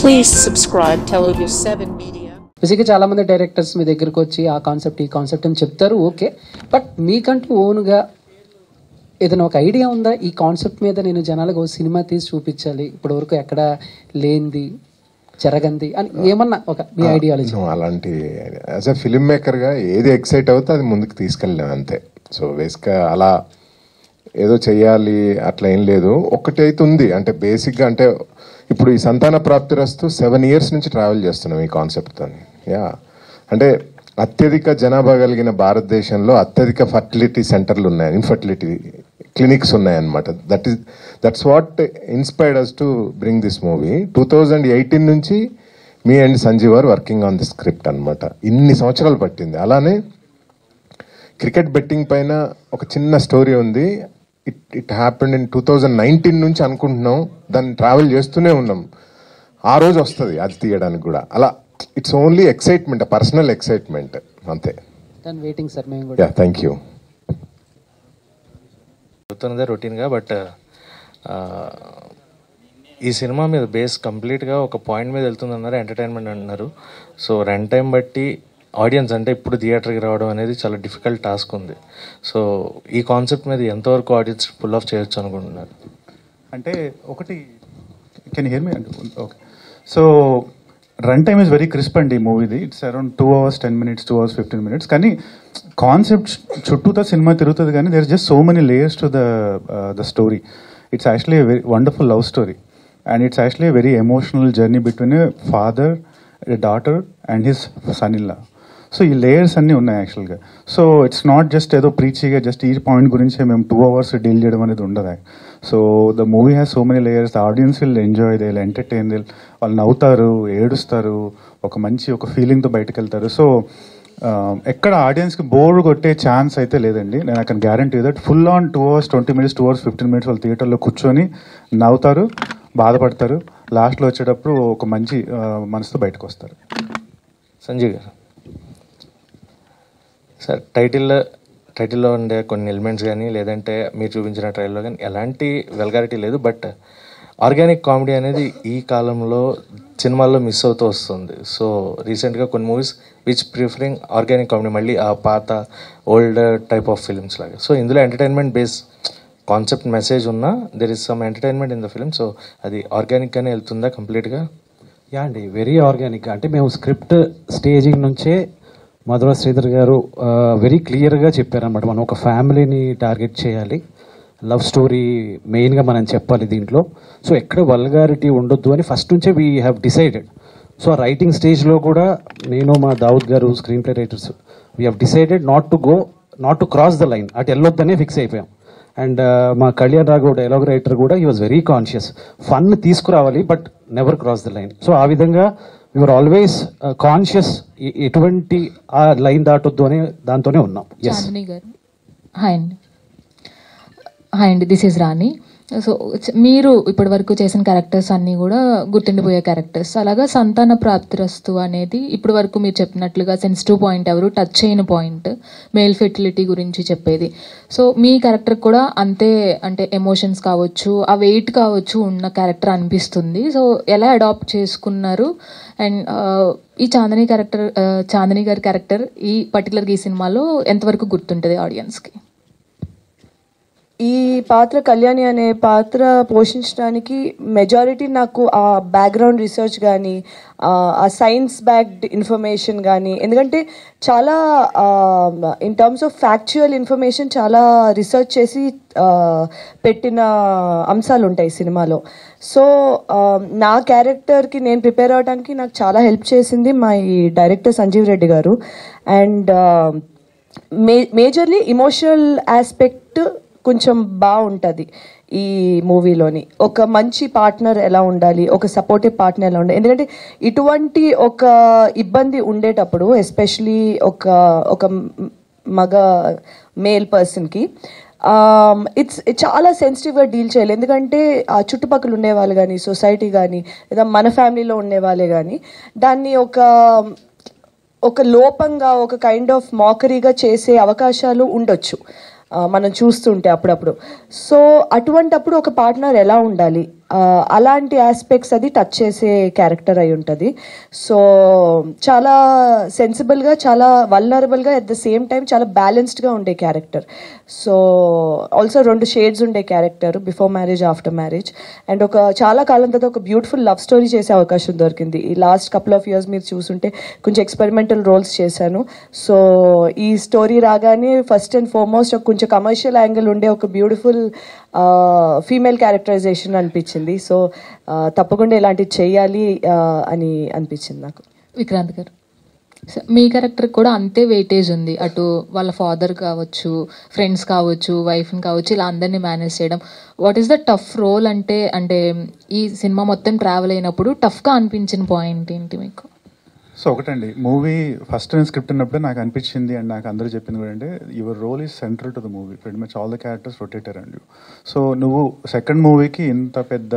Please subscribe Telugu 7 Media. బేసిక్గా చాలా మంది డైరెక్టర్స్ మీ దగ్గరకు వచ్చి ఆ కాన్సెప్ట్ ఈ కాన్సెప్ట్ అని చెప్తారు, ఓకే. బట్ మీకంటూ ఓన్గా ఏదైనా ఒక ఐడియా ఉందా? ఈ కాన్సెప్ట్ మీద నేను జనాలకు ఒక సినిమా తీసి చూపించాలి, ఇప్పటివరకు ఎక్కడ లేనిది జరగంది అని ఏమన్నా ఒక మీ ఐడియాలజీ? అలాంటి యాజ్ ఎ ఫిల్మ్ మేకర్గా ఏది ఎక్సైట్ అవుతే అది ముందుకు తీసుకెళ్ళాను అంతే. సో బేసిక్గా అలా ఏదో చెయ్యాలి అట్లా ఏం లేదు. ఒక్కటైతే ఉంది, అంటే బేసిక్గా అంటే ఇప్పుడు ఈ సంతాన ప్రాప్తిరస్తు 7 years నుంచి ట్రావెల్ చేస్తున్నాం ఈ కాన్సెప్ట్తో. అంటే అత్యధిక జనాభా కలిగిన భారతదేశంలో అత్యధిక ఫర్టిలిటీ సెంటర్లు ఉన్నాయి, ఇన్ఫర్టిలిటీ క్లినిక్స్ ఉన్నాయన్నమాట. That's what inspired us to bring this movie. 2018 నుంచి మీ and Sanjeev are working on the script అనమాట. ఇన్ని సంవత్సరాలు పట్టింది. అలానే క్రికెట్ బెట్టింగ్ పైన ఒక చిన్న స్టోరీ ఉంది. ఇట్ హ్యాపెండ్ ఇన్ 2019 నుంచి అనుకుంటున్నాం, దాన్ని ట్రావెల్ చేస్తూనే ఉన్నాం. ఆ రోజు వస్తుంది అది తీయడానికి కూడా. అలా it's only excitement, personal excitement అంతే. వెయిటింగ్ సార్ మేము కూడా. Thank you. చెప్తున్నదే రొటీన్గా, బట్ ఈ సినిమా మీద బేస్ కంప్లీట్గా ఒక పాయింట్ మీద వెళ్తుందన్నారు, ఎంటర్టైన్మెంట్ అంటున్నారు. సో రన్ టైం బట్టి ఆడియన్స్ అంటే ఇప్పుడు థియేటర్కి రావడం అనేది చాలా డిఫికల్ట్ టాస్క్ ఉంది. సో ఈ కాన్సెప్ట్ మీద ఎంతవరకు ఆడియన్స్ పుల్ ఆఫ్ చేయొచ్చు అనుకుంటున్నారు? అంటే ఒకటి, can hear me? Okay. So run time is very crisp అండి ఈ మూవీది. It's around 2 hours 10 minutes, 2 hours 15 minutes. కానీ కాన్సెప్ట్ చుట్టూతో సినిమా తిరుగుతుంది, కానీ there is just so many layers to the story. It's actually a very wonderful love story, and it's actually a very emotional journey between a father, a daughter and his son in law. So ఈ layers అన్నీ ఉన్నాయి యాక్చువల్గా. So it's not just ఏదో ప్రీచిగా just ఈ point గురించి మేము 2 hours deal చేయడం అనేది ఉండదు. So the movie has so many layers. The audience will enjoy, they will entertain, వాళ్ళు నవ్వుతారు, ఏడుస్తారు, ఒక మంచి ఒక ఫీలింగ్తో బయటకు వెళ్తారు. సో ఎక్కడ ఆడియన్స్కి బోర్ కొట్టే ఛాన్స్ అయితే లేదండి. నేను I can guarantee that full on 2 hours 20 minutes, 2 hours 15 minutes వాళ్ళు థియేటర్లో కూర్చొని నవ్వుతారు, బాధపడతారు, లాస్ట్లో వచ్చేటప్పుడు ఒక మంచి మనసుతో బయటకు వస్తారు. సంజయ్ గారు సార్, టైటిల్లో ఉండే కొన్ని ఎలిమెంట్స్ కానీ లేదంటే మీరు చూపించిన ట్రైల్లో కానీ ఎలాంటి వెల్గారిటీ లేదు, బట్ ఆర్గానిక్ కామెడీ అనేది ఈ కాలంలో సినిమాల్లో మిస్ అవుతూ వస్తుంది. సో రీసెంట్గా కొన్ని movies which preferring organic comedy, మళ్ళీ ఆ పాత ఓల్డ్ టైప్ ఆఫ్ ఫిల్మ్స్ లాగా. సో ఇందులో ఎంటర్టైన్మెంట్ బేస్ కాన్సెప్ట్ మెసేజ్ ఉన్నా there is some entertainment in the film. So అది ఆర్గానిక్గానే వెళ్తుందా కంప్లీట్గా? యా అండి, వెరీ ఆర్గానిక్. అంటే మేము స్క్రిప్ట్ స్టేజింగ్ నుంచే మధుర శ్రీధర్ గారు వెరీ క్లియర్గా చెప్పారనమాట. మనం ఒక ఫ్యామిలీని టార్గెట్ చేయాలి, లవ్ స్టోరీ మెయిన్గా మనం చెప్పాలి దీంట్లో. సో ఎక్కడ వల్గారిటీ ఉండొద్దు అని ఫస్ట్ నుంచే వీ హ్యావ్ డిసైడెడ్. సో ఆ రైటింగ్ స్టేజ్లో కూడా నేను, మా దావుద్ గారు, screen play writers, we have decided not to cross the line, అటు వెళ్ళొద్దనే ఫిక్స్ అయిపోయాం. అండ్ మా కళ్యాణ్ రాఘవ్ డైలాగ్ రైటర్ కూడా he was very conscious, fun తీసుకురావాలి but never cross the line. So ఆ విధంగా యూఆర్ ఆల్వేస్ కాన్షియస్, ఎటువంటి ఆ లైన్ దాటొద్దు అని దాంతోనే ఉన్నాం. చాందిని గారు, హాయ్ అండి, దిస్ ఈజ్ రాణి. సో మీరు ఇప్పటి వరకు చేసిన క్యారెక్టర్స్ అన్నీ కూడా గుర్తుండిపోయే క్యారెక్టర్స్. అలాగా సంతాన ప్రాప్తిరస్తు అనేది ఇప్పటి వరకు మీరు చెప్పినట్లుగా సెన్సిటివ్ పాయింట్, ఎవరు టచ్ చేయని పాయింట్, మేల్ ఫెర్టిలిటీ గురించి చెప్పేది. సో మీ క్యారెక్టర్ కూడా అంతే, అంటే ఎమోషన్స్ కావచ్చు, ఆ వెయిట్ కావచ్చు ఉన్న క్యారెక్టర్ అనిపిస్తుంది. సో ఎలా అడాప్ట్ చేసుకున్నారు? అండ్ ఈ చాందిని గారి క్యారెక్టర్ ఈ పర్టికులర్గా ఈ సినిమాలో ఎంతవరకు గుర్తుంటుంది ఆడియన్స్కి? ఈ పాత్ర, కళ్యాణి అనే పాత్ర పోషించడానికి మెజారిటీ నాకు ఆ బ్యాక్గ్రౌండ్ రీసెర్చ్ కానీ, ఆ సైన్స్ బ్యాక్డ్ ఇన్ఫర్మేషన్ కానీ, ఎందుకంటే చాలా in terms of factual information చాలా రీసెర్చ్ చేసి పెట్టిన అంశాలు ఉంటాయి సినిమాలో. సో నా క్యారెక్టర్కి నేను ప్రిపేర్ అవడానికి నాకు చాలా హెల్ప్ చేసింది మా ఈ డైరెక్టర్ సంజీవ్ రెడ్డి గారు. అండ్ మేజర్లీ ఇమోషనల్ ఆస్పెక్ట్ కొంచెం బాగుంటుంది ఈ మూవీలోని. ఒక మంచి పార్ట్నర్ ఎలా ఉండాలి, ఒక సపోర్టివ్ పార్ట్నర్ ఎలా ఉండాలి, ఎందుకంటే ఇటువంటి ఒక ఇబ్బంది ఉండేటప్పుడు ఎస్పెషలీ ఒక మగ మేల్ పర్సన్కి ఇట్స్ చాలా సెన్సిటివ్గా డీల్ చేయాలి. ఎందుకంటే ఆ చుట్టుపక్కల ఉండేవాళ్ళు కానీ, సొసైటీ కానీ, లేదా మన ఫ్యామిలీలో ఉండేవాళ్ళే కానీ దాన్ని ఒక లోపంగా, ఒక కైండ్ ఆఫ్ మాకరీగా చేసే అవకాశాలు ఉండొచ్చు మనం చూస్తుంటే అప్పుడప్పుడు. సో అటువంటప్పుడు ఒక పార్ట్నర్ ఎలా ఉండాలి, అలాంటి ఆస్పెక్ట్స్ అది టచ్ చేసే క్యారెక్టర్ అయి ఉంటుంది. సో చాలా సెన్సిబుల్గా, చాలా వల్నరబుల్గా, అట్ ద సేమ్ టైం చాలా బ్యాలెన్స్డ్గా ఉండే క్యారెక్టర్. సో ఆల్సో 2 షేడ్స్ ఉండే character, before marriage, after marriage. And ఒక చాలా కాలం తర్వాత ఒక బ్యూటిఫుల్ లవ్ స్టోరీ చేసే అవకాశం దొరికింది. ఈ లాస్ట్ కపుల్ ఆఫ్ ఇయర్స్ మీరు చూసుంటే కొంచెం ఎక్స్పెరిమెంటల్ రోల్స్ చేశాను. సో ఈ స్టోరీ రాగానే ఫస్ట్ అండ్ ఫార్మోస్ట్ కొంచెం కమర్షియల్ యాంగిల్ ఉండే ఒక బ్యూటిఫుల్ ఫీమేల్ క్యారెక్టరైజేషన్ అనిపించింది. సో తప్పకుండా ఇలాంటివి చేయాలి అని అనిపించింది నాకు. విక్రాంత్ గారు, మీ క్యారెక్టర్ కూడా అంతే వెయిటేజ్ ఉంది. అటు వాళ్ళ ఫాదర్ కావచ్చు, ఫ్రెండ్స్ కావచ్చు, వైఫ్ని కావచ్చు, ఇలా అందరినీ మేనేజ్ చేయడం. What is the tough role అంటే ఈ సినిమా మొత్తం ట్రావెల్ అయినప్పుడు టఫ్గా అనిపించిన పాయింట్ ఏంటి మీకు? సో ఒకటండి, మూవీ ఫస్ట్ నేను స్క్రిప్ట్ ఉన్నప్పుడే నాకు అనిపించింది, అండ్ నాకు అందరూ చెప్పింది కూడా అంటే your role is central to the movie, pretty much all the characters rotate around you. So నువ్వు సెకండ్ మూవీకి ఇంత పెద్ద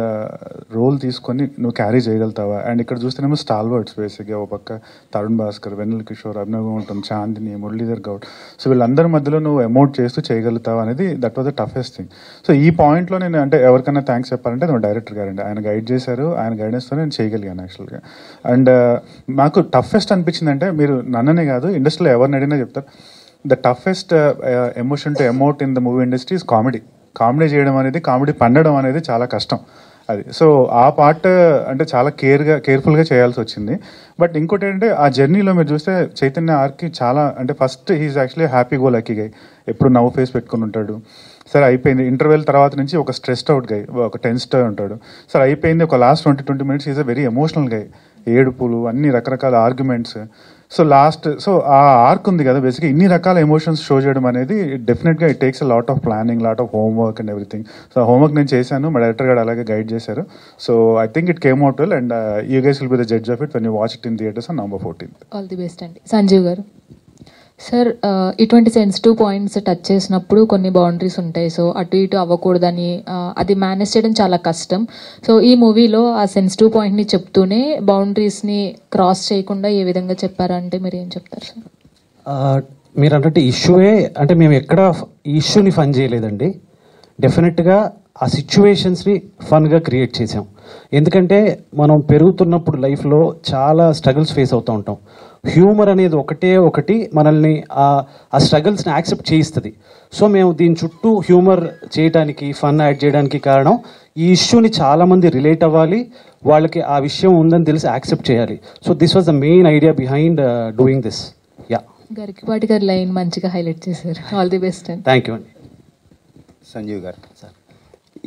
రోల్ తీసుకొని నువ్వు క్యారీ చేయగలుగుతావా? అండ్ ఇక్కడ చూస్తేనేమో స్టాల్వర్డ్స్ బేసిక్గా, ఒక పక్క తరుణ్ భాస్కర్, వెన్నెల కిషోర్, అభినవ్ గౌతమ్, చాందిని, మురళీధర్ గౌడ్. సో వీళ్ళందరి మధ్యలో నువ్వు ఎమోట్ చేస్తూ చేయగలుగుతావా అనేది that was the toughest thing. So ఈ పాయింట్లో నేను అంటే ఎవరికైనా థ్యాంక్స్ చెప్పాలంటే మా డైరెక్టర్ గారండి. ఆయన గైడ్ చేశారు, ఆయన గైడెన్స్తో నేను చేయగలిగాను యాక్చువల్గా. అండ్ నాకు టఫెస్ట్ అనిపించింది అంటే, మీరు నన్ననే కాదు ఇండస్ట్రీలో ఎవరిని అడిగినా చెప్తారు, the toughest emotion to emote in the movie industry is comedy. Comedy చేయడం అనేది, కామెడీ పండడం అనేది చాలా కష్టం అది. సో ఆ పార్ట్ అంటే చాలా కేర్ఫుల్గా చేయాల్సి వచ్చింది. బట్ ఇంకోటి ఏంటంటే, ఆ జర్నీలో మీరు చూస్తే చైతన్య ఆర్కి చాలా అంటే, first he's actually happy go lucky guy, ఎప్పుడు నవ్వు ఫేస్ పెట్టుకుని ఉంటాడు. సరే అయిపోయింది, ఇంటర్వెల్ తర్వాత నుంచి ఒక స్ట్రెస్డ్ అవుట్ గై, ఒక టెన్స్డ్ ఉంటాడు. సరే అయిపోయింది, ఒక last 20 minutes is a very emotional guy, ఏడుపులు, అన్ని రకరకాల ఆర్గ్యుమెంట్స్. సో సో ఆ ఆర్క్ ఉంది కదా, బేసిక్గా ఇన్ని రకాల ఎమోషన్స్ షో చేయడం అనేది డెఫినెట్గా it takes a lot of planning, lot of homework and everything. So homework నేను చేశాను, మా డైరెక్టర్ గారు అలాగే గైడ్ చేశారు. So I think it came out well, and you guys will be the judge of it when you watch it in theatres on November 14th. All the best అండి. సంజీవ్ గారు, sir ఇటువంటి sensitive points touch చేసినప్పుడు కొన్ని boundaries ఉంటాయి. So అటు ఇటు అవ్వకూడదని అది manage చేయడం చాలా కష్టం. సో ఈ మూవీలో ఆ సెన్సిటివ్ పాయింట్ని చెప్తూనే బౌండరీస్ని క్రాస్ చేయకుండా ఏ విధంగా చెప్పారంటే మీరు ఏం చెప్తారు సార్? మీరు అంటే ఇష్యూయే అంటే మేము ఎక్కడ ఈ ఇష్యూని ఫన్ చేయలేదండి. డెఫినెట్గా ఆ సిచ్యువేషన్స్ని ఫన్గా క్రియేట్ చేసాం. ఎందుకంటే మనం పెరుగుతున్నప్పుడు లైఫ్లో చాలా స్ట్రగుల్స్ ఫేస్ అవుతూ ఉంటాం. హ్యూమర్ అనేది ఒకటి మనల్ని ఆ స్ట్రగుల్స్ని యాక్సెప్ట్ చేయిస్తుంది. సో మేము దీని చుట్టూ హ్యూమర్ చేయడానికి, ఫన్ యాడ్ చేయడానికి కారణం ఈ ఇష్యూని చాలామంది రిలేట్ అవ్వాలి, వాళ్ళకి ఆ విషయం ఉందని తెలిసి యాక్సెప్ట్ చేయాలి. So this was the main idea behind doing this. Yeah, Garikapati గారి లైన్ మంచిగా హైలైట్ చేశారు. ఆల్ ది బెస్ట్ అండి. థ్యాంక్ యూ అండి. సంజీవ్ గారు, సార్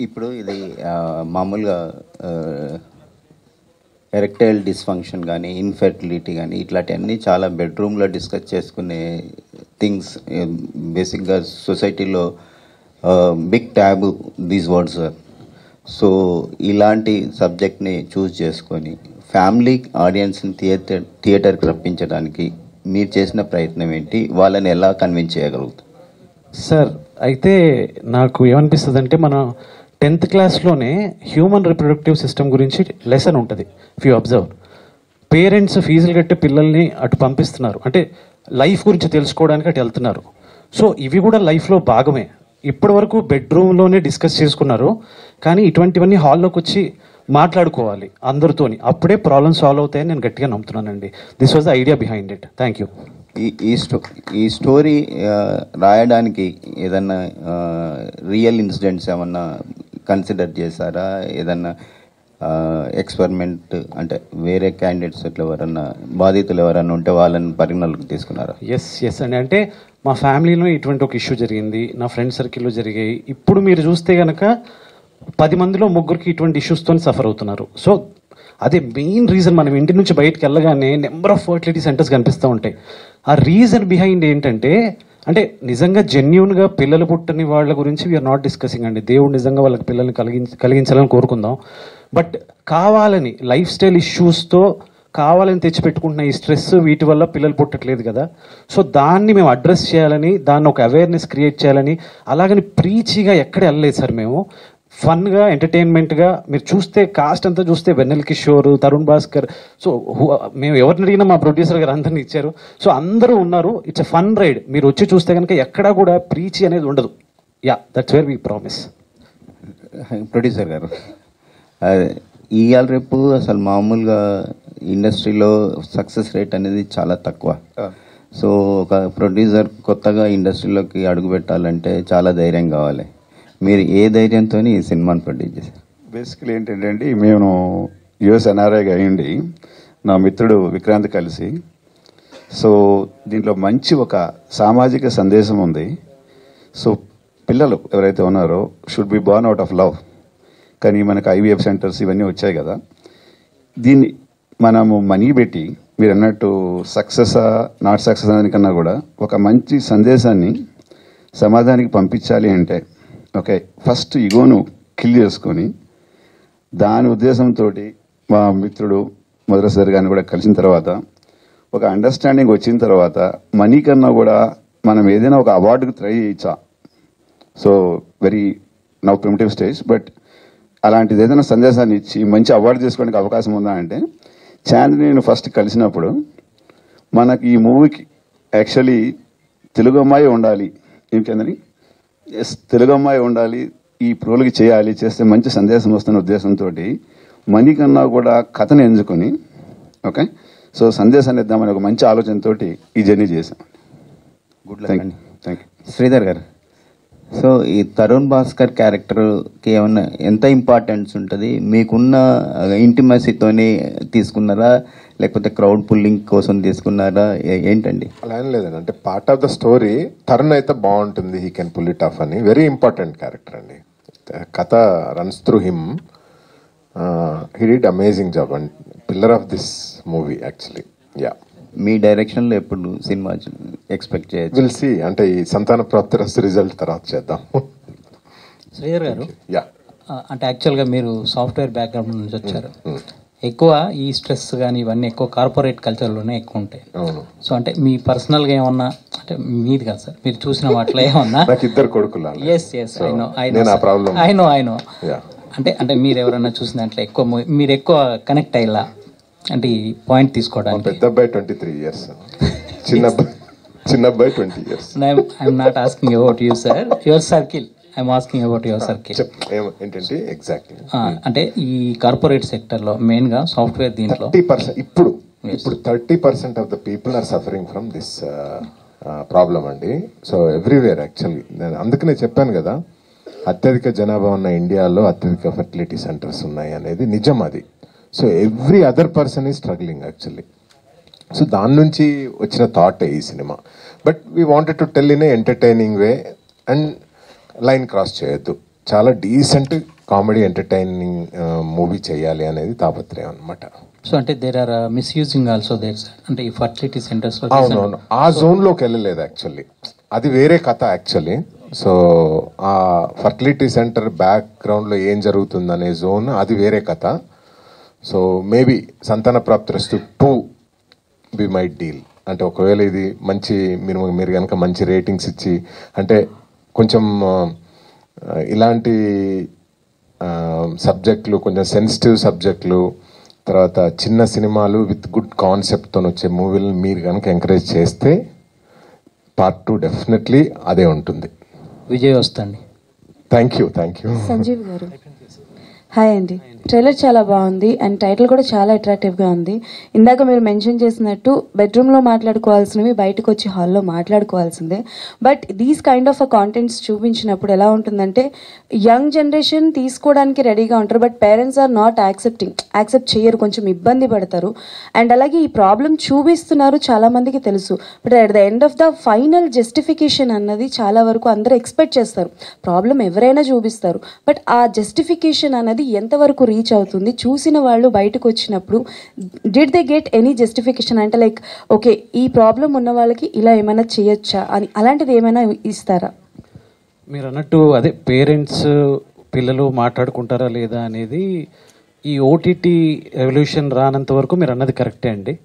ఇప్పుడు ఇది మామూలుగా ఎరెక్టైల్ డిస్ఫంక్షన్ కానీ, ఇన్ఫెర్టిలిటీ కానీ, ఇట్లాంటివన్నీ చాలా బెడ్రూమ్లో డిస్కస్ చేసుకునే థింగ్స్. బేసిక్గా సొసైటీలో big taboo these words sir. So ఇలాంటి సబ్జెక్ట్ని చూస్ చేసుకొని ఫ్యామిలీ ఆడియన్స్ని థియేటర్కి రప్పించడానికి మీరు చేసిన ప్రయత్నం ఏంటి? వాళ్ళని ఎలా కన్విన్స్ చేయగలుగుతారు? సార్ అయితే నాకు ఏమనిపిస్తుంది అంటే, మన 10th క్లాస్లోనే హ్యూమన్ రిప్రొడక్టివ్ సిస్టమ్ గురించి లెసన్ ఉంటుంది. ఇఫ్ యూ అబ్జర్వ్, పేరెంట్స్ ఫీజులు కట్టి పిల్లల్ని అటు పంపిస్తున్నారు, అంటే లైఫ్ గురించి తెలుసుకోవడానికి అటు వెళ్తున్నారు. సో ఇవి కూడా లైఫ్లో భాగమే. ఇప్పటి వరకు బెడ్రూమ్లోనే డిస్కస్ చేసుకున్నారు, కానీ ఇటువంటివన్నీ హాల్లోకి వచ్చి మాట్లాడుకోవాలి అందరితోని, అప్పుడే ప్రాబ్లమ్ సాల్వ్ అవుతాయని నేను గట్టిగా నమ్ముతున్నానండి. This was the idea behind it. Thank you. ఈ స్టోరీ రాయడానికి ఏదన్నా రియల్ ఇన్సిడెంట్స్ ఏమన్నా కన్సిడర్ చేశారా? ఏదన్నా ఎక్స్పెరిమెంట్ అంటే వేరే క్యాండిడేట్స్ ఇట్లా ఎవరన్నా బాధితులు ఎవరన్నా ఉంటే వాళ్ళని పరిగణలోకి తీసుకున్నారా? ఎస్ అండి. అంటే మా ఫ్యామిలీలో ఇటువంటి ఒక ఇష్యూ జరిగింది, నా ఫ్రెండ్ సర్కిల్లో జరిగాయి. ఇప్పుడు మీరు చూస్తే కనుక 10 మందిలో 3 ఇటువంటి ఇష్యూస్తో సఫర్ అవుతున్నారు. సో అదే మెయిన్ రీజన్. మనం ఇంటి నుంచి బయటకు వెళ్ళగానే నెంబర్ ఆఫ్ ఫర్టిలిటీ సెంటర్స్ కనిపిస్తూ ఉంటాయి. ఆ రీజన్ బిహైండ్ ఏంటంటే, అంటే నిజంగా జెన్యూన్గా పిల్లలు పుట్టని వాళ్ళ గురించి వీఆర్ నాట్ డిస్కసింగ్ అండి. దేవుడు నిజంగా వాళ్ళకి పిల్లల్ని కలిగించాలని కోరుకుందాం. బట్ కావాలని లైఫ్ స్టైల్ ఇష్యూస్తో కావాలని తెచ్చిపెట్టుకుంటున్న ఈ స్ట్రెస్, వీటి వల్ల పిల్లలు పుట్టట్లేదు కదా. సో దాన్ని మేము అడ్రస్ చేయాలని, దాన్ని ఒక అవేర్నెస్ క్రియేట్ చేయాలని, అలాగని ప్రీచిగా ఎక్కడ వెళ్ళలేదు సార్. మేము ఫన్గా, ఎంటర్టైన్మెంట్గా, మీరు చూస్తే కాస్ట్ అంతా చూస్తే వెన్నెల కిషోర్, తరుణ్ భాస్కర్, సో మేము ఎవరిని అడిగినా మా ప్రొడ్యూసర్ గారు అందరినీ ఇచ్చారు. సో అందరూ ఉన్నారు. It's a fun ride. మీరు వచ్చి చూస్తే కనుక ఎక్కడా కూడా ప్రీచి అనేది ఉండదు. Yeah, that's where we promise. Producer garu, ఇవాళ రేపు అసలు మామూలుగా ఇండస్ట్రీలో సక్సెస్ రేట్ అనేది చాలా తక్కువ. సో ఒక ప్రొడ్యూసర్ కొత్తగా ఇండస్ట్రీలోకి అడుగు పెట్టాలంటే చాలా ధైర్యం కావాలి. మీరు ఏ ధైర్యంతో ఈ సినిమాని ప్రొడ్యూస్ చేశారు? బేసికలీ ఏంటంటే అండి, మేము యుఎస్ ఎన్ఆర్ఐగా అయ్యండి నా మిత్రుడు విక్రాంత్ కలిసి, సో దీంట్లో మంచి ఒక సామాజిక సందేశం ఉంది. సో పిల్లలు ఎవరైతే ఉన్నారో should be born out of love. కానీ మనకు ఐవీఎఫ్ సెంటర్స్ ఇవన్నీ వచ్చాయి కదా, దీన్ని మనము మనీ పెట్టి మీరు అన్నట్టు సక్సెస్ నాట్ సక్సెస్ అనికన్నా కూడా ఒక మంచి సందేశాన్ని సమాజానికి పంపించాలి అంటే ఓకే, ఫస్ట్ ఈగోను కిల్ చేసుకొని దాని ఉద్దేశంతో మా మిత్రుడు మొదటిసారి గారిని కూడా కలిసిన తర్వాత ఒక అండర్స్టాండింగ్ వచ్చిన తర్వాత మనీ కన్నా కూడా మనం ఏదైనా ఒక అవార్డుకి ట్రై చేయొచ్చా. So very now primitive stage, but అలాంటిది ఏదైనా సందేశాన్ని ఇచ్చి మంచి అవార్డు చేసుకోవడానికి అవకాశం ఉందా అంటే చాంద్ని నేను ఫస్ట్ కలిసినప్పుడు మనకి ఈ మూవీకి యాక్చువల్లీ తెలుగు అమ్మాయి ఉండాలి, ఏంటందని ఎస్ తెలుగు అమ్మాయి ఉండాలి, ఈ ప్రోలకి చేయాలి, చేస్తే మంచి సందేశం వస్తున్న ఉద్దేశంతో మనీ కన్నా కూడా కథను ఎంచుకొని ఓకే, సో సందేశాన్ని ఇద్దామని ఒక మంచి ఆలోచనతో ఈ జర్నీ చేశాం. గుడ్ లక్ అండి. Thank you. శ్రీధర్ గారు, సో ఈ తరుణ్ భాస్కర్ క్యారెక్టర్కి ఏమన్నా ఎంత ఇంపార్టెన్స్ ఉంటుంది? మీకున్న ఇంటిమసీతోనే తీసుకున్నారా లేకపోతే క్రౌడ్ పుల్లింగ్ కోసం తీసుకున్నారా, ఏంటండి? అలా ఏం లేదండి, అంటే part of the story Tarun అయితే బాగుంటుంది, he can pull it off అని. వెరీ ఇంపార్టెంట్ క్యారెక్టర్ అండి, కథ runs through him. He did amazing job and pillar of this movie actually. Yeah, మీ డైరెక్షన్లో ఎప్పుడు సినిమా ఎక్స్పెక్ట్ చేయొచ్చు? విల్ సీ, అంటే ఈ సంతాన ప్రాప్తి రిజల్ట్ తర్వాత చేద్దాం. శ్రీధర్ గారు, యా, అంటే యాక్చువల్గా మీరు సాఫ్ట్వేర్ బ్యాక్గ్రౌండ్ నుంచి వచ్చారు. ఎక్కువ ఈ స్ట్రెస్ కానీ ఇవన్నీ ఎక్కువ కార్పొరేట్ కల్చర్లోనే ఎక్కువ ఉంటాయి. సో అంటే మీ పర్సనల్గా ఏమన్నా, అంటే మీది కాదు సార్, మీరు చూసిన వాటిలో ఏమన్నా? నాకు ఇద్దరు కొడుకులు. Yes yes, I know. అంటే అంటే మీరు ఎవరన్నా చూసిన దాంట్లో ఎక్కువ మీరు ఎక్కువ కనెక్ట్ అయ్యేలా, అంటే ఈ పాయింట్ తీసుకోవడానికి? పెద్ద అబ్బాయి 23 years, చిన్న అబ్బాయి 20 years. I'm not asking about you sir, your circle, I'm asking about your circle. ఏంటంటే ఎగ్జాక్ట్లీ అంటే ఈ కార్పొరేట్ సెక్టర్లో మెయిన్గా సాఫ్ట్వేర్ దీంట్లో 30% ఇప్పుడు 30% of the people are suffering from this problem అండి. సో ఎవ్రీవేర్ యాక్చువల్లీ, నేను అందుకనే చెప్పాను కదా, అత్యధిక జనాభా ఉన్న ఇండియాలో అత్యధిక ఫెర్టిలిటీ సెంటర్స్ ఉన్నాయి అనేది నిజం అది. So every other person is struggling actually. So దాని నుంచి వచ్చిన థాట్ ఈ cinema. But we wanted to tell in a entertaining way and line cross చేయొద్దు, చాలా డీసెంట్ కామెడీ ఎంటర్టైనింగ్ మూవీ చేయాలి అనేది తాపత్రయం అనమాట. సో అంటే there are misusing also there sir, అంటే ఈ ఫర్టిలిటీ సెంటర్స్. అవునవును, ఆ జోన్లోకి వెళ్ళలేదు యాక్చువల్లీ, అది వేరే కథ యాక్చువల్లీ. సో ఆ ఫర్టిలిటీ సెంటర్ బ్యాక్గ్రౌండ్లో ఏం జరుగుతుందనే జోన్ అది వేరే కథ. సో మేబీ సంతాన ప్రాప్తిరస్తు 2 వి మైట్ డీల్. అంటే ఒకవేళ ఇది మంచి మీరు కనుక మంచి రేటింగ్స్ ఇచ్చి, అంటే కొంచెం ఇలాంటి సబ్జెక్టులు, కొంచెం సెన్సిటివ్ సబ్జెక్టులు, తర్వాత చిన్న సినిమాలు విత్ గుడ్ కాన్సెప్ట్తో వచ్చే మూవీలను మీరు కనుక ఎంకరేజ్ చేస్తే part 2 డెఫినెట్లీ అదే ఉంటుంది. విజయ్ వస్తుంది. Thank you. సంజీవ్ గారు, హాయ్ అండి. ట్రైలర్ చాలా బాగుంది అండ్ టైటిల్ కూడా చాలా అట్రాక్టివ్గా ఉంది. ఇందాక మీరు మెన్షన్ చేసినట్టు బెడ్రూమ్లో మాట్లాడుకోవాల్సినవి బయటకు వచ్చి హాల్లో మాట్లాడుకోవాల్సిందే. But these kind of contents చూపించినప్పుడు ఎలా ఉంటుందంటే, యంగ్ జనరేషన్ తీసుకోవడానికి రెడీగా ఉంటారు, but parents are not accept చేయరు, కొంచెం ఇబ్బంది పడతారు. అండ్ అలాగే ఈ ప్రాబ్లం చూపిస్తున్నారు, చాలామందికి తెలుసు. But at the end of the final justification అన్నది చాలా వరకు అందరూ ఎక్స్పెక్ట్ చేస్తారు. ప్రాబ్లం ఎవరైనా చూపిస్తారు, బట్ ఆ జస్టిఫికేషన్ అన్నది ఎంతవరకు రీచ్ అవుతుంది? చూసిన వాళ్ళు బయటకు వచ్చినప్పుడు did they get any justification? అంటే లైక్ ఓకే, ఈ ప్రాబ్లం ఉన్న వాళ్ళకి ఇలా ఏమైనా చేయొచ్చా అని, అలాంటిది ఏమైనా ఇస్తారా? మీరు అన్నట్టు అదే పేరెంట్స్ పిల్లలు మాట్లాడుకుంటారా లేదా అనేది ఈ ఓటీటీ రెవల్యూషన్ రానంత వరకు మీరు అన్నది కరెక్టే అండి.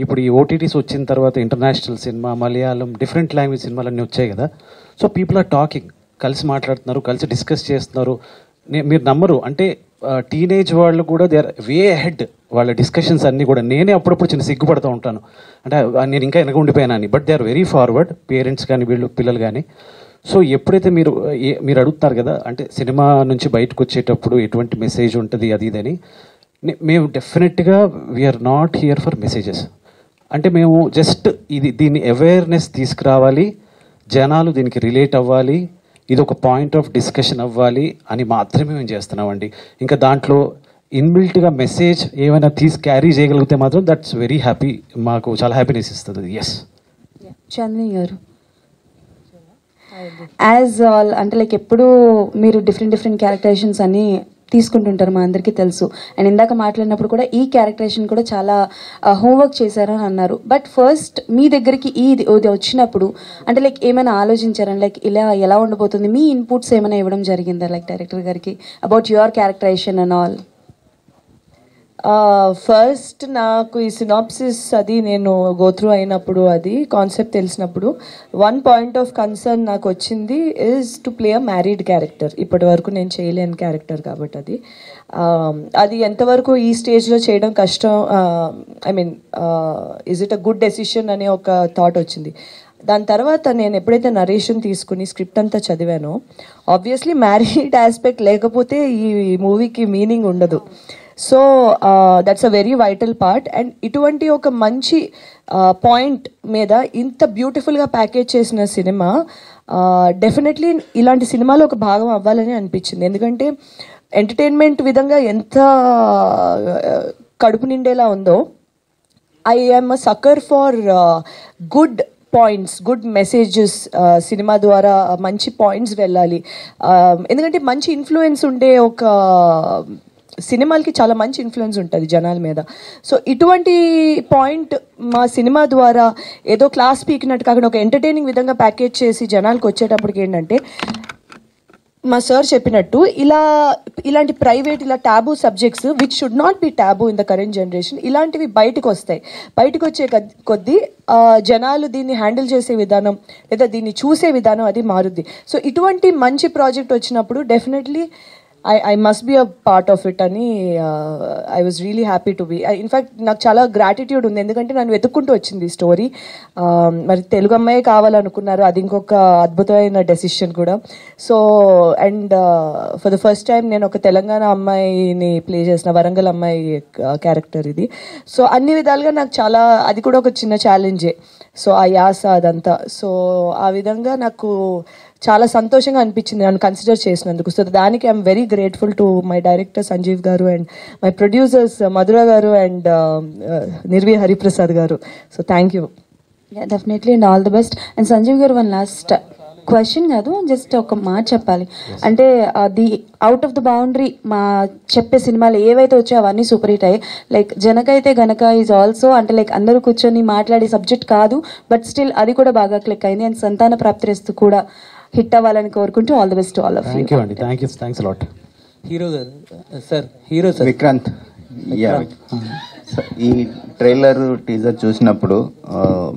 ఇప్పుడు ఈ ఓటీటీస్ వచ్చిన తర్వాత international cinema, Malayalam, different language సినిమాలన్నీ వచ్చాయి కదా. సో పీపుల్ ఆర్ టాకింగ్, కలిసి మాట్లాడుతున్నారు, కలిసి డిస్కస్ చేస్తున్నారు. మీరు నమ్మరు, అంటే టీనేజ్ వాళ్ళు కూడా దే ఆర్ వే హెడ్, వాళ్ళ డిస్కషన్స్ అన్నీ కూడా. నేనే అప్పుడప్పుడు చిన్న సిగ్గుపడుతూ ఉంటాను, అంటే నేను ఇంకా వెనక ఉండిపోయానని. But they are very forward, parents కానీ వీళ్ళు పిల్లలు కానీ. సో ఎప్పుడైతే మీరు అడుగుతున్నారు కదా, అంటే సినిమా నుంచి బయటకు వచ్చేటప్పుడు ఎటువంటి మెసేజ్ ఉంటుంది అది ఇదని, మేము డెఫినెట్గా we're not here for messages. అంటే మేము జస్ట్ దీన్ని అవేర్నెస్ తీసుకురావాలి, జనాలు దీనికి రిలేట్ అవ్వాలి, ఇది ఒక పాయింట్ ఆఫ్ డిస్కషన్ అవ్వాలి అని మాత్రమే మేము చేస్తున్నామండి. ఇంకా దాంట్లో ఇన్బిల్ట్గా మెసేజ్ ఏమైనా క్యారీ చేయగలిగితే మాత్రం దట్స్ వెరీ హ్యాపీ, మాకు చాలా హ్యాపీనెస్ ఇస్తుంది. ఎస్ చంద్ని గారు, యాజ్ ఆల్ అంటే లైక్ ఎప్పుడు మీరు డిఫరెంట్ క్యారెక్టరైజేషన్స్ అన్నీ తీసుకుంటుంటారు, మా అందరికీ తెలుసు. అండ్ ఇందాక మాట్లాడినప్పుడు కూడా ఈ క్యారెక్టరైజేషన్ కూడా చాలా హోంవర్క్ చేశారని అన్నారు. బట్ ఫస్ట్ మీ దగ్గరికి ఇది వచ్చినప్పుడు అంటే లైక్ ఏమైనా ఆలోచించారని, లైక్ ఇలా ఎలా ఉండబోతుంది, మీ ఇన్పుట్స్ ఏమైనా ఇవ్వడం జరిగిందా లైక్ డైరెక్టర్ గారికి about your characterization and all? First నాకు ఈ సినాప్సిస్ అది నేను గోత్రూ అయినప్పుడు, అది కాన్సెప్ట్ తెలిసినప్పుడు వన్ పాయింట్ ఆఫ్ కన్సర్న్ నాకు వచ్చింది is to play a married character. ఇప్పటి వరకు నేను చేయలేని క్యారెక్టర్ కాబట్టి అది ఎంతవరకు ఈ స్టేజ్లో చేయడం కష్టం, I mean is it a good decision అనే ఒక థాట్ వచ్చింది. దాని తర్వాత నేను ఎప్పుడైతే నరేషన్ తీసుకుని స్క్రిప్ట్ అంతా చదివానో, ఆబ్వియస్లీ మ్యారీడ్ ఆస్పెక్ట్ లేకపోతే ఈ మూవీకి మీనింగ్ ఉండదు. So that's a very vital part. And ఇటువంటి ఒక మంచి పాయింట్ మీద ఇంత బ్యూటిఫుల్గా ప్యాకేజ్ చేసిన సినిమా డెఫినెట్లీ ఇలాంటి సినిమాలో ఒక భాగం అవ్వాలని అనిపించింది. ఎందుకంటే ఎంటర్టైన్మెంట్ విధంగా ఎంత కడుపు నిండేలా ఉందో, I am a sucker for good points, good messages. Cinema ద్వారా మంచి పాయింట్స్ వెళ్ళాలి, ఎందుకంటే మంచి ఇన్ఫ్లుయెన్స్ ఉండే ఒక సినిమాలకి చాలా మంచి ఇన్ఫ్లుయెన్స్ ఉంటుంది జనాల మీద. సో ఇటువంటి పాయింట్ మా సినిమా ద్వారా ఏదో క్లాస్ పీకినట్టు కాకుండా ఒక ఎంటర్టైనింగ్ విధంగా ప్యాకేజ్ చేసి జనాలకు వచ్చేటప్పటికి ఏంటంటే, మా సార్ చెప్పినట్టు ఇలాంటి ప్రైవేట్ ఇలా taboo subjects which should not be taboo in the current generation, ఇలాంటివి బయటకు వస్తాయి. బయటకు వచ్చే కొద్దీ జనాలు దీన్ని హ్యాండిల్ చేసే విధానం లేదా దీన్ని చూసే విధానం అది మారుద్ది. సో ఇటువంటి మంచి ప్రాజెక్ట్ వచ్చినప్పుడు definitely I must be a part of it అని I was really happy to be. In fact నాకు చాలా గ్రాటిట్యూడ్ ఉంది, ఎందుకంటే నన్ను వెతుక్కుంటూ వచ్చింది స్టోరీ. మరి తెలుగు అమ్మాయి కావాలనుకున్నారు, అది ఇంకొక అద్భుతమైన డెసిషన్ కూడా. So and for the first time నేను ఒక తెలంగాణ అమ్మాయిని ప్లే చేసిన, వరంగల్ అమ్మాయి క్యారెక్టర్ ఇది. సో అన్ని విధాలుగా నాకు చాలా, అది కూడా ఒక చిన్న ఛాలెంజే. సో ఆ యాస అదంతా, సో ఆ విధంగా నాకు చాలా సంతోషంగా అనిపించింది నన్ను కన్సిడర్ చేసినందుకు. సో దానికి I'm very grateful to my director Sanjeev garu and my producers మధుర గారు and Nirvi Hariprasad garu. So thank you. Definitely and all the best. And Sanjeev garu, one last question కాదు, జస్ట్ ఒక మాట చెప్పాలి. అంటే the out of the boundary మా చెప్పే సినిమాలు ఏవైతే వచ్చాయో అవన్నీ సూపర్ హిట్ అయ్యాయి. Like Janakaithe Ganaka is also అంటే లైక్ అందరూ కూర్చొని మాట్లాడే సబ్జెక్ట్ కాదు, బట్ స్టిల్ అది కూడా బాగా క్లిక్ అయింది. అండ్ సంతాన ప్రాప్తిరస్తు కూడా హిట్ అవ్వాలని కోరుకుంటూ all the best to all of you. Thank you అండి, thanks lot. Hero sir, hero sir Vikrant. ఈ ట్రైలర్ టీజర్ చూసినప్పుడు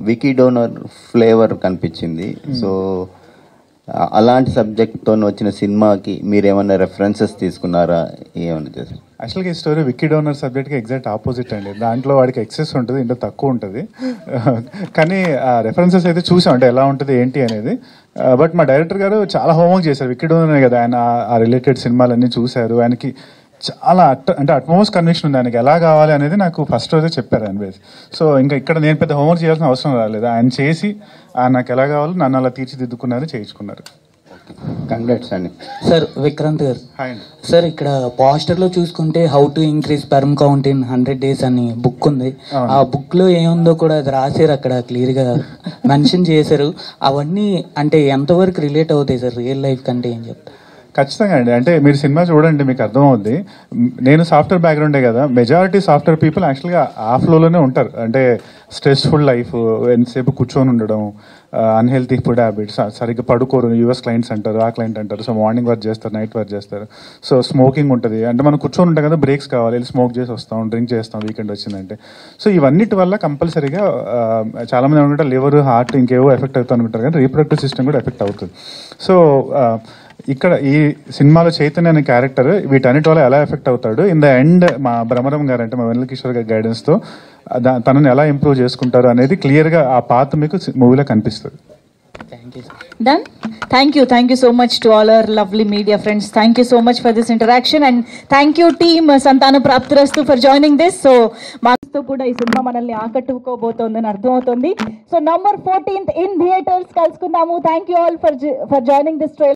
వికీ డోనర్ ఫ్లేవర్ కనిపించింది. సో అలాంటి సబ్జెక్ట్తో వచ్చిన సినిమాకి మీరు ఏమైనా రెఫరెన్సెస్ తీసుకున్నారా, ఏమైనా చేశారు? యాక్చువల్గా ఈ స్టోరీ విక్కీ డోనర్ సబ్జెక్ట్కి ఎగ్జాక్ట్ ఆపోజిట్ అండి. దాంట్లో వాడికి ఎక్సెస్ ఉంటుంది, ఇంట్లో తక్కువ ఉంటుంది. కానీ రెఫరెన్సెస్ అయితే చూసాం, అంటే ఎలా ఉంటుంది ఏంటి అనేది. బట్ మా డైరెక్టర్ గారు చాలా హోంవర్క్ చేశారు. విక్కీ డోనర్ కదా, ఆయన ఆ రిలేటెడ్ సినిమాలన్నీ చూశారు. ఆయనకి చాలా అంటే అట్మోస్ట్ కన్విక్షన్ ఉంది ఆయనకి ఎలా కావాలి అనేది నాకు ఫస్ట్ రోజే చెప్పారు ఆయన బేస్. సో ఇంకా ఇక్కడ నేను పెద్ద హోంవర్క్ చేయాల్సిన అవసరం రాలేదు, ఆయన చేసి నాకు ఎలా కావాలో నన్ను అలా తీర్చిదిద్దుకున్నారు, చేయించుకున్నారు. కంగ్రాట్స్ అండి. సార్ విక్రాంత్ గారు, హాయ్ అండి. సార్ ఇక్కడ పోస్టర్లో చూసుకుంటే how to increase sperm count in 100 days అని బుక్ ఉంది. ఆ బుక్లో ఏముందో కూడా అది రాశారు, అక్కడ క్లియర్గా మెన్షన్ చేశారు. అవన్నీ అంటే ఎంతవరకు రిలేట్ అవుతాయి సార్ రియల్ లైఫ్ కంటే, ఏం చెప్తారు? ఖచ్చితంగా అండి. అంటే మీరు సినిమా చూడండి, మీకు అర్థమవుద్ది. నేను సాఫ్ట్వేర్ బ్యాక్గ్రౌండే కదా, మెజారిటీ సాఫ్ట్వేర్ పీపుల్ యాక్చువల్గా ఆ ఫ్లోలోనే ఉంటారు. అంటే స్ట్రెస్ఫుల్ లైఫ్, ఎంతసేపు కూర్చొని ఉండడం, అన్హెల్తీ ఫుడ్ హ్యాబిట్స్, సరిగ్గా పడుకోరు. యూఎస్ క్లయింట్స్ అంటారు, ఆ క్లయింట్ అంటారు. సో మార్నింగ్ వర్క్ చేస్తారు, నైట్ వర్క్ చేస్తారు. సో స్మోకింగ్ ఉంటుంది. అంటే మనం కూర్చొని ఉంటాం కదా, బ్రేక్స్ కావాలి, వెళ్ళి స్మోక్ చేసి వస్తాం, డ్రింక్ చేస్తాం వీకెండ్ వచ్చిందంటే. సో ఇవన్నిటి వల్ల కంపల్సరీగా చాలామంది అనుకుంటారు లివర్, హార్ట్ ఇంకేవో ఎఫెక్ట్ అవుతాయి అనుకుంటారు, కానీ రీప్రొడక్టివ్ సిస్టమ్ కూడా ఎఫెక్ట్ అవుతుంది. సో ఇక్కడ ఈ సినిమాలో చైతన్య అనే క్యారెక్టర్ వీటన్నిటి వల్ల ఎలా ఎఫెక్ట్ అవుతాడు, ఇన్ ద ఎండ్ మా భ్రమరం గారు అంటే మా వెన్నెల కిషోర్ గారి గైడెన్స్తో తనని ఎలా ఇంప్రూవ్ చేసుకుంటారు అనేది క్లియర్గా ఆ పాత్ర మీకు మూవీలో కనిపిస్తుంది. Done? Thank you so much to all our lovely media friends. Thank you so much for this interaction, and thank you team Santana Praptirastu for joining this. So మాతో కూడా ఈ సినిమా మనల్ని ఆకట్టుకోబోతోందని అర్థమవుతుంది. So number 14th in theaters కలుసుకుందాము. Thank you all for joining this trailer.